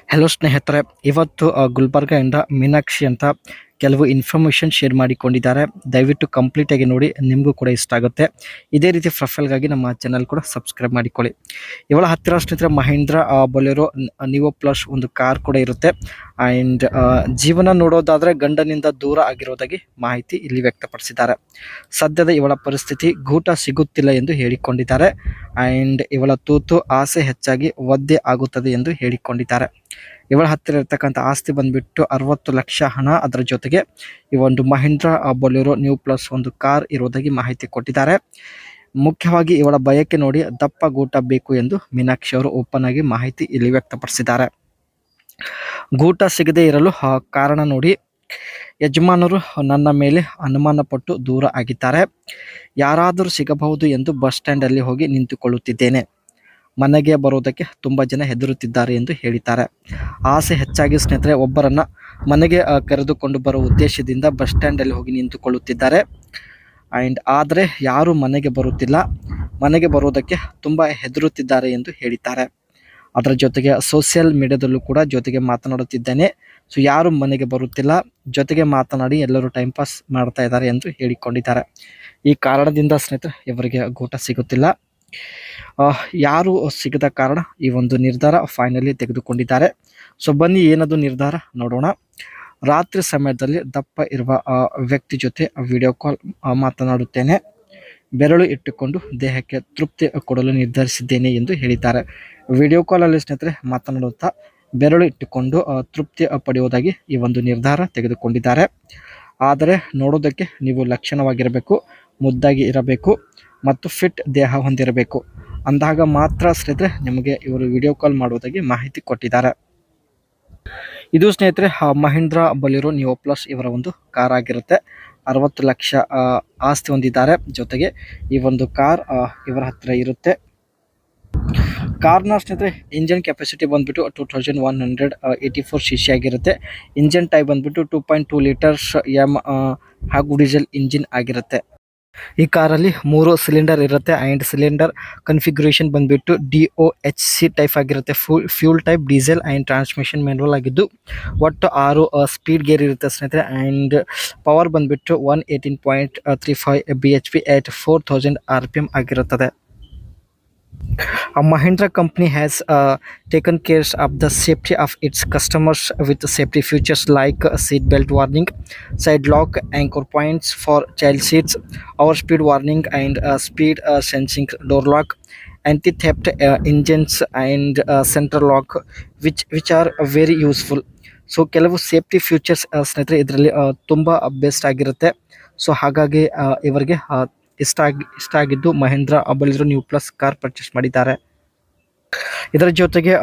Hello ಸ್ನೇಹಿತರೆ, ಇವತ್ತು ಗುಲ್ಬರ್ಗಾಯಿಂದ ಮೀನಾಕ್ಷಿ ಅಂತ ಕೆಲವು ಇನ್ಫಾರ್ಮೇಷನ್ ಶೇರ್ ಮಾಡಿಕೊಂಡಿದ್ದಾರೆ. ದಯವಿಟ್ಟು ಕಂಪ್ಲೀಟ್ ಆಗಿ ನೋಡಿ, ನಿಮಗೂ ಕೂಡ ಇಷ್ಟ ಆಗುತ್ತೆ. ಇದೇ ರೀತಿ ಪ್ರೊಫೈಲ್ಗಾಗಿ ನಮ್ಮ ಚಾನಲ್ ಕೂಡ ಸಬ್ಸ್ಕ್ರೈಬ್ ಮಾಡಿಕೊಳ್ಳಿ. ಇವಳ ಹತ್ತಿರ ಸ್ನೇಹಿತರೆ ಮಹೇಂದ್ರ ಬೊಲೆರೋ ನಿವೋ ಪ್ಲಸ್ ಒಂದು ಕಾರ್ ಕೂಡ ಇರುತ್ತೆ. ಆ್ಯಂಡ್ ಜೀವನ ನೋಡೋದಾದರೆ ಗಂಡನಿಂದ ದೂರ ಆಗಿರೋದಾಗಿ ಮಾಹಿತಿ ಇಲ್ಲಿ ವ್ಯಕ್ತಪಡಿಸಿದ್ದಾರೆ. ಸದ್ಯದ ಇವಳ ಪರಿಸ್ಥಿತಿ ಗೂಟ ಸಿಗುತ್ತಿಲ್ಲ ಎಂದು ಹೇಳಿಕೊಂಡಿದ್ದಾರೆ. ಆ್ಯಂಡ್ ಇವಳ ತೂತು ಆಸೆ ಹೆಚ್ಚಾಗಿ ಒದ್ದೆ ಆಗುತ್ತದೆ ಎಂದು ಹೇಳಿಕೊಂಡಿದ್ದಾರೆ. ಇವಳ ಹತ್ತಿರ ಇರ್ತಕ್ಕಂಥ ಆಸ್ತಿ ಬಂದ್ಬಿಟ್ಟು 60 ಲಕ್ಷ ಹಣ, ಅದರ ಜೊತೆಗೆ ಈ ಒಂದು ಮಹೇಂದ್ರ ಬೊಲೆರೋ ನ್ಯೂ ಪ್ಲಸ್ ಒಂದು ಕಾರ್ ಇರೋದಾಗಿ ಮಾಹಿತಿ ಕೊಟ್ಟಿದ್ದಾರೆ. ಮುಖ್ಯವಾಗಿ ಇವಳ ಬಯಕೆ ನೋಡಿ ದಪ್ಪ ಗೂಟ ಬೇಕು ಎಂದು ಮೀನಾಕ್ಷಿ ಅವರು ಓಪನ್ ಆಗಿ ಮಾಹಿತಿ ಇಲ್ಲಿ ವ್ಯಕ್ತಪಡಿಸಿದ್ದಾರೆ. ಗೂಟ ಸಿಗದೇ ಇರಲು ಕಾರಣ ನೋಡಿ, ಯಜಮಾನರು ನನ್ನ ಮೇಲೆ ಅನುಮಾನ ಪಟ್ಟು ದೂರ ಆಗಿದ್ದಾರೆ. ಯಾರಾದರೂ ಸಿಗಬಹುದು ಎಂದು ಬಸ್ ಸ್ಟ್ಯಾಂಡಲ್ಲಿ ಹೋಗಿ ನಿಂತುಕೊಳ್ಳುತ್ತಿದ್ದೇನೆ. ಮನೆಗೆ ಬರೋದಕ್ಕೆ ತುಂಬ ಜನ ಹೆದರುತ್ತಿದ್ದಾರೆ ಎಂದು ಹೇಳಿದ್ದಾರೆ. ಆಸೆ ಹೆಚ್ಚಾಗಿ ಸ್ನೇಹಿತರೆ ಒಬ್ಬರನ್ನು ಮನೆಗೆ ಕರೆದುಕೊಂಡು ಬರುವ ಉದ್ದೇಶದಿಂದ ಬಸ್ ಸ್ಟ್ಯಾಂಡಲ್ಲಿ ಹೋಗಿ ನಿಂತುಕೊಳ್ಳುತ್ತಿದ್ದಾರೆ. ಆ್ಯಂಡ್ ಆದರೆ ಯಾರೂ ಮನೆಗೆ ಬರುತ್ತಿಲ್ಲ. ಮನೆಗೆ ಬರೋದಕ್ಕೆ ತುಂಬ ಹೆದರುತ್ತಿದ್ದಾರೆ ಎಂದು ಹೇಳಿದ್ದಾರೆ. ಅದರ ಜೊತೆಗೆ ಸೋಷಿಯಲ್ ಮೀಡಿಯಾದಲ್ಲೂ ಕೂಡ ಜೊತೆಗೆ ಮಾತನಾಡುತ್ತಿದ್ದೇನೆ. ಸೊ ಯಾರು ಮನೆಗೆ ಬರುತ್ತಿಲ್ಲ, ಜೊತೆಗೆ ಮಾತನಾಡಿ ಎಲ್ಲರೂ ಟೈಮ್ ಪಾಸ್ ಮಾಡ್ತಾ ಇದ್ದಾರೆ ಎಂದು ಹೇಳಿಕೊಂಡಿದ್ದಾರೆ. ಈ ಕಾರಣದಿಂದ ಸ್ನೇಹಿತರೆ ಇವರಿಗೆ ಗೂಟ ಸಿಗುತ್ತಿಲ್ಲ. ಯಾರು ಸಿಗದ ಕಾರಣ ಈ ಒಂದು ನಿರ್ಧಾರ ಫೈನಲಿ ತೆಗೆದುಕೊಂಡಿದ್ದಾರೆ. ಸೊ ಬನ್ನಿ ಏನದು ನಿರ್ಧಾರ ನೋಡೋಣ. ರಾತ್ರಿ ಸಮಯದಲ್ಲಿ ದಪ್ಪ ಇರುವ ವ್ಯಕ್ತಿ ಜೊತೆ ವಿಡಿಯೋ ಕಾಲ್ ಮಾತನಾಡುತ್ತೇನೆ. ಬೆರಳು ಇಟ್ಟುಕೊಂಡು ದೇಹಕ್ಕೆ ತೃಪ್ತಿ ಕೊಡಲು ನಿರ್ಧರಿಸಿದ್ದೇನೆ ಎಂದು ಹೇಳಿದ್ದಾರೆ. ವಿಡಿಯೋ ಕಾಲಲ್ಲಿ ಸ್ನೇಹಿತರೆ ಮಾತನಾಡುತ್ತಾ ಬೆರಳು ಇಟ್ಟುಕೊಂಡು ತೃಪ್ತಿ ಪಡೆಯುವುದಾಗಿ ಈ ಒಂದು ನಿರ್ಧಾರ ತೆಗೆದುಕೊಂಡಿದ್ದಾರೆ. ಆದರೆ ನೋಡೋದಕ್ಕೆ ನೀವು ಲಕ್ಷಣವಾಗಿರಬೇಕು, ಮುದ್ದಾಗಿ ಇರಬೇಕು ಮತ್ತು ಫಿಟ್ ದೇಹ ಹೊಂದಿರಬೇಕು. ಅಂದಾಗ ಮಾತ್ರ ಸ್ನೇಹಿತರೆ ನಿಮಗೆ ಇವರು ವಿಡಿಯೋ ಕಾಲ್ ಮಾಡುವುದಾಗಿ ಮಾಹಿತಿ ಕೊಟ್ಟಿದ್ದಾರೆ. ಇದು ಸ್ನೇಹಿತರೆ ಮಹೇಂದ್ರ ಬೊಲೆರೋ ನಿವೋ ಪ್ಲಸ್ ಇವರ ಒಂದು ಕಾರ್ ಆಗಿರುತ್ತೆ. 60 ಲಕ್ಷ ಆಸ್ತಿ ಹೊಂದಿದ್ದಾರೆ. ಜೊತೆಗೆ ಈ ಒಂದು ಕಾರ್ ಇವರ ಹತ್ತಿರ ಇರುತ್ತೆ. ಕಾರ್ನ ಸ್ನೇಹಿತರೆ ಇಂಜನ್ ಕೆಪಾಸಿಟಿ ಬಂದ್ಬಿಟ್ಟು 2184 cc ಆಗಿರುತ್ತೆ. ಇಂಜನ್ ಟೈಪ್ ಬಂದ್ಬಿಟ್ಟು 2.2 ಲೀಟರ್ಸ್ ಹಾಗೂ ಡೀಸೆಲ್ ಇಂಜಿನ್ ಆಗಿರುತ್ತೆ. ಈ ಕಾರಲ್ಲಿ 3 ಸಿಲಿಂಡರ್ ಇರುತ್ತೆ. ಆ್ಯಂಡ್ ಸಿಲಿಂಡರ್ ಕನ್ಫಿಗ್ರೇಷನ್ ಬಂದ್ಬಿಟ್ಟು DOHC ಟೈಪ್ ಆಗಿರುತ್ತೆ. Fuel type diesel and transmission manual ಆಗಿದ್ದು ಒಟ್ಟು 6 ಸ್ಪೀಡ್ ಗೇರ್ ಇರುತ್ತೆ ಸ್ನೇಹಿತರೆ. ಆ್ಯಂಡ್ ಪವರ್ ಬಂದ್ಬಿಟ್ಟು 118.35 bhp at 4000 RPM ಆಗಿರುತ್ತದೆ. Mahindra company has taken care of the safety of its customers with safety features like seat belt warning, side lock, anchor points for child seats, overspeed warning, and speed sensing door lock, anti-theft engines, and central lock, which are very useful. So ಕೆಲವು safety futures ಸ್ನೇಹಿತರೆ ಇದರಲ್ಲಿ ತುಂಬ best ಆಗಿರುತ್ತೆ. So ಹಾಗಾಗಿ ಇವರಿಗೆ ಇಷ್ಟ ಆಗಿದ್ದು Mahindra Bolero new plus car purchase ಮಾಡಿದ್ದಾರೆ. ಇದರ ಜೊತೆಗೆ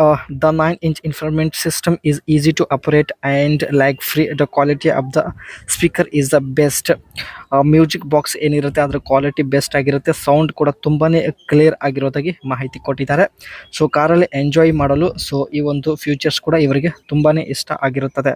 the 9-inch infotainment system is easy to operate and lag free. The quality of the speaker is the best. Music box ಏನಿರುತ್ತೆ ಅದರ ಕ್ವಾಲಿಟಿ ಬೆಸ್ಟ್ ಆಗಿರುತ್ತೆ. ಸೌಂಡ್ ಕೂಡ ತುಂಬಾ ಕ್ಲಿಯರ್ ಆಗಿರೋದಾಗಿ ಮಾಹಿತಿ ಕೊಟ್ಟಿದ್ದಾರೆ. ಸೊ ಕಾರಲ್ಲಿ ಎಂಜಾಯ್ ಮಾಡಲು ಸೊ ಈ ಒಂದು ಫ್ಯೂಚರ್ಸ್ ಕೂಡ ಇವರಿಗೆ ತುಂಬಾ ಇಷ್ಟ ಆಗಿರುತ್ತದೆ.